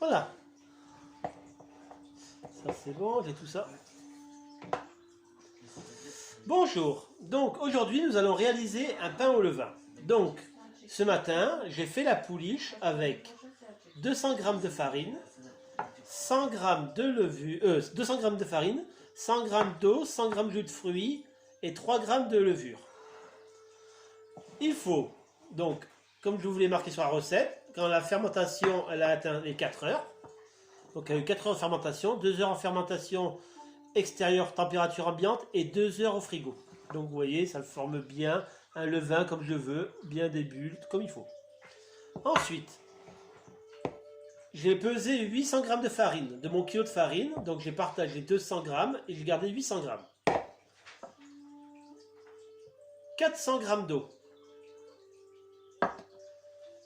Voilà. Ça c'est bon, j'ai tout ça. Bonjour. Donc aujourd'hui nous allons réaliser un pain au levain. Donc ce matin j'ai fait la pouliche avec 200 g de farine, 100 g de levure, 200 g de farine, 100 g d'eau, 100 g de jus de fruits et 3 g de levure. Il faut donc, comme je vous l'ai marqué sur la recette, quand la fermentation elle a atteint les 4 heures, donc il y a eu 4 heures de fermentation, 2 heures en fermentation extérieure température ambiante et 2 heures au frigo. Donc vous voyez, ça forme bien un levain comme je veux, bien des bulles, comme il faut. Ensuite, j'ai pesé 800 g de farine, de mon kilo de farine, donc j'ai partagé 200 g et j'ai gardé 800 g. 400 g d'eau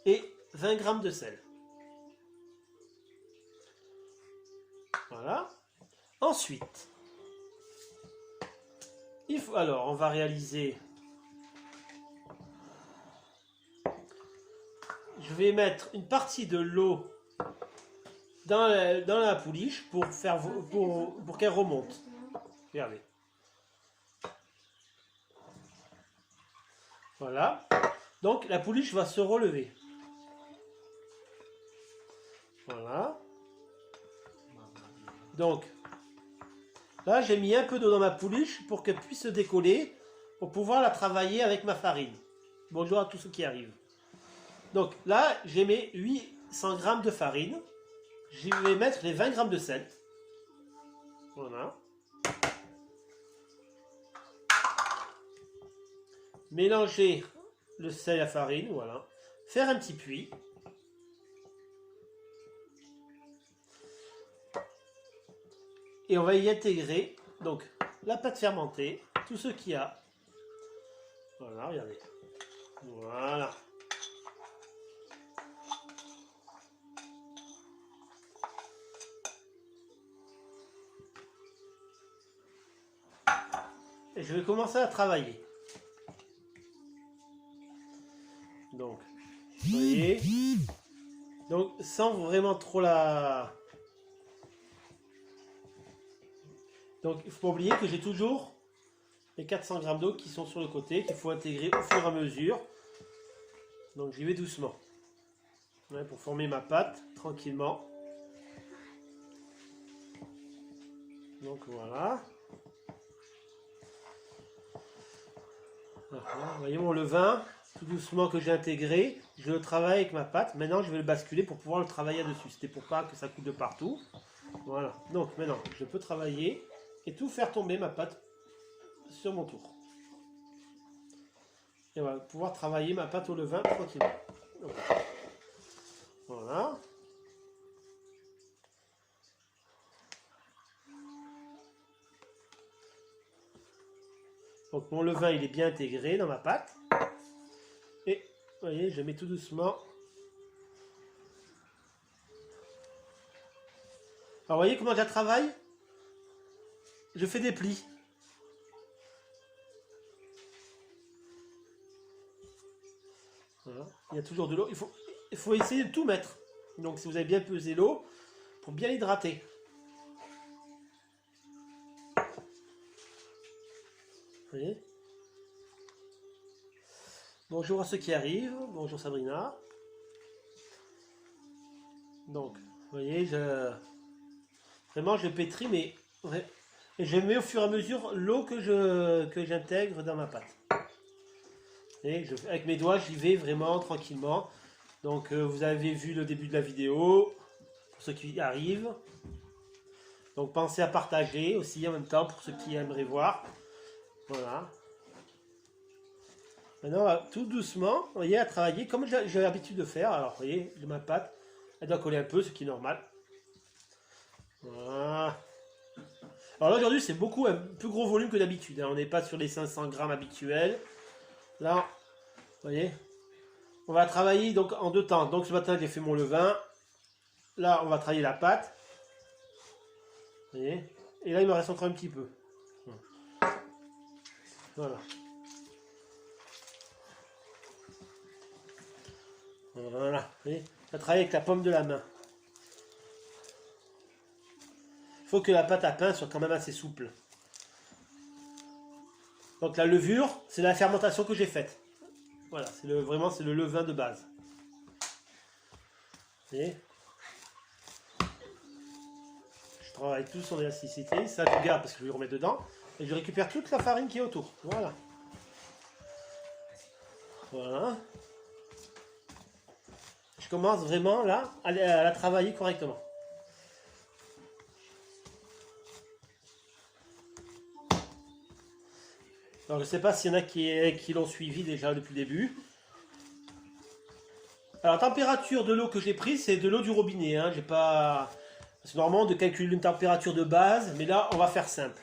et 20 g de sel. Voilà. Ensuite, alors on va réaliser. Je vais mettre une partie de l'eau dans la pouliche pour qu'elle remonte. Regardez. Voilà. Donc la pouliche va se relever. Voilà. Donc là j'ai mis un peu d'eau dans ma pouliche pour qu'elle puisse se décoller pour pouvoir la travailler avec ma farine. Bonjour à tous ceux qui arrivent. Donc là j'ai mis 800 g de farine. Je vais mettre les 20 g de sel. Voilà. Mélanger le sel et la farine, voilà. Faire un petit puits. Et on va y intégrer donc la pâte fermentée, tout ce qu'il y a. Voilà, regardez. Voilà. Et je vais commencer à travailler. Donc, vous voyez. Donc, sans vraiment trop la... Donc, il ne faut pas oublier que j'ai toujours les 400 g d'eau qui sont sur le côté, qu'il faut intégrer au fur et à mesure. Donc, j'y vais doucement. Ouais, pour former ma pâte, tranquillement. Donc, voilà. Voilà. Vous voyez mon levain, tout doucement que j'ai intégré. Je le travaille avec ma pâte. Maintenant, je vais le basculer pour pouvoir le travailler dessus. C'était pour pas que ça coule de partout. Voilà. Donc, maintenant, je peux travailler et tout faire tomber ma pâte sur mon tour. Et voilà, pouvoir travailler ma pâte au levain tranquillement. Donc, voilà. Donc mon levain il est bien intégré dans ma pâte. Et vous voyez, je mets tout doucement. Alors vous voyez comment je la travaille? Je fais des plis. Voilà. Il y a toujours de l'eau. Il faut essayer de tout mettre. Donc si vous avez bien pesé l'eau, pour bien l'hydrater. Vous voyez? Bonjour à ceux qui arrivent. Bonjour Sabrina. Donc, vous voyez, vraiment je pétris, mais et je mets au fur et à mesure l'eau que j'intègre dans ma pâte. Et avec mes doigts, j'y vais vraiment tranquillement. Donc, vous avez vu le début de la vidéo, pour ceux qui arrivent. Donc, pensez à partager aussi en même temps pour ceux qui aimeraient voir. Voilà. Maintenant, tout doucement, vous voyez, à travailler comme j'ai l'habitude de faire. Alors, vous voyez, ma pâte, elle doit coller un peu, ce qui est normal. Voilà. Alors là, aujourd'hui, c'est un plus gros volume que d'habitude. Hein. On n'est pas sur les 500 g habituels. Là, vous voyez, on va travailler donc en deux temps. Donc ce matin, j'ai fait mon levain. Là, on va travailler la pâte. Vous voyez. Et là, il me reste encore un petit peu. Voilà. Voilà. Vous voyez, on va travailler avec la paume de la main. Il faut que la pâte à pain soit quand même assez souple. Donc la levure, c'est la fermentation que j'ai faite. Voilà, vraiment c'est le levain de base. Vous voyez? Je travaille tout sur l'élasticité. Ça, je garde parce que je vais le remettre dedans. Et je récupère toute la farine qui est autour. Voilà. Voilà. Je commence vraiment là à la travailler correctement. Alors je ne sais pas s'il y en a qui l'ont suivi déjà depuis le début. Alors la température de l'eau que j'ai prise, c'est de l'eau du robinet. Hein. J'ai pas... C'est normal de calculer une température de base, mais là on va faire simple.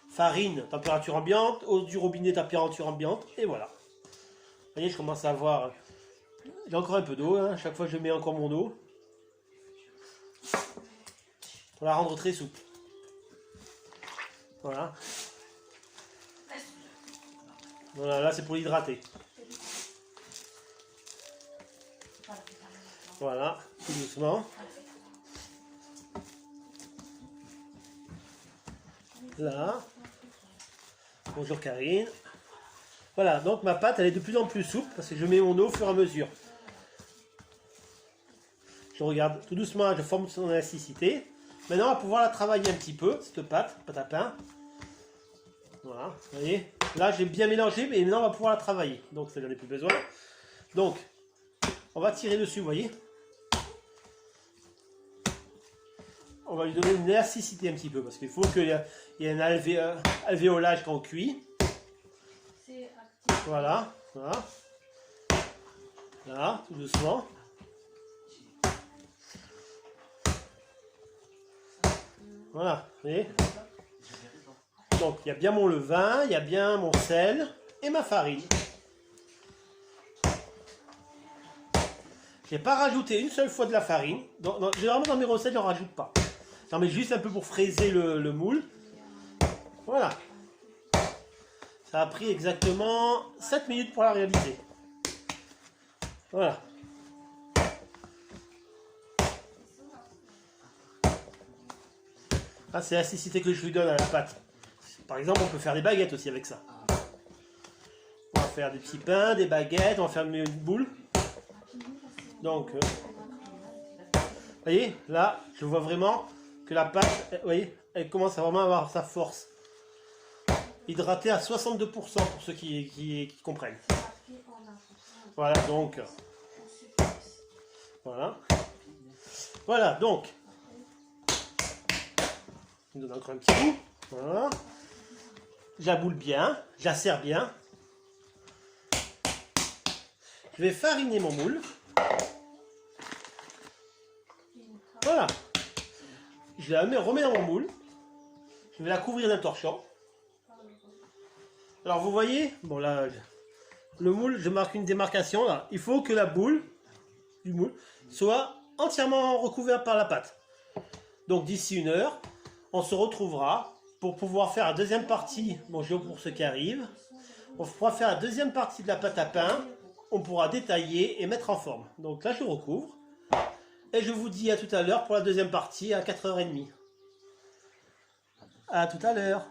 Farine, température ambiante, eau du robinet, température ambiante, et voilà. Vous voyez, je commence à voir... J'ai encore un peu d'eau, hein. Chaque fois je mets encore mon eau. Pour la rendre très souple. Voilà. Voilà, là c'est pour l'hydrater. Voilà, tout doucement. Là. Bonjour Karine. Voilà, donc ma pâte elle est de plus en plus souple parce que je mets mon eau au fur et à mesure. Je regarde tout doucement, je forme son élasticité. Maintenant on va pouvoir la travailler un petit peu, cette pâte à pain. Voilà, vous voyez. Là j'ai bien mélangé, mais maintenant on va pouvoir la travailler. Donc ça j'en ai plus besoin. Donc, on va tirer dessus, vous voyez. On va lui donner une élasticité un petit peu, parce qu'il faut qu'il y ait un alvéolage quand on cuit. Voilà, voilà. Là, tout doucement. Voilà, vous voyez. Donc, il y a bien mon levain, il y a bien mon sel et ma farine. Je n'ai pas rajouté une seule fois de la farine. Généralement, dans mes recettes, je n'en rajoute pas. J'en mets juste un peu pour fraiser le moule. Voilà. Ça a pris exactement 7 minutes pour la réaliser. Voilà. Ah, c'est l'élasticité que je lui donne à la pâte. Par exemple, on peut faire des baguettes aussi avec ça. On va faire des petits pains, des baguettes, on va faire une boule. Donc, vous voyez, là, je vois vraiment que la pâte, vous voyez, elle commence à vraiment avoir sa force. Hydratée à 62% pour ceux qui comprennent. Voilà, donc. Voilà. Voilà, donc. Je me donne encore un petit coup. Voilà. J'aboule bien, j'assère bien. Je vais fariner mon moule. Voilà. Je la remets dans mon moule. Je vais la couvrir d'un torchon. Alors vous voyez, bon là, le moule, je marque une démarcation là. Il faut que la boule du moule soit entièrement recouverte par la pâte. Donc d'ici 1 heure, on se retrouvera pour pouvoir faire la deuxième partie. Bonjour pour ceux qui arrivent. On pourra faire la deuxième partie de la pâte à pain. On pourra détailler et mettre en forme. Donc là, je recouvre. Et je vous dis à tout à l'heure pour la deuxième partie à 4h30. À tout à l'heure.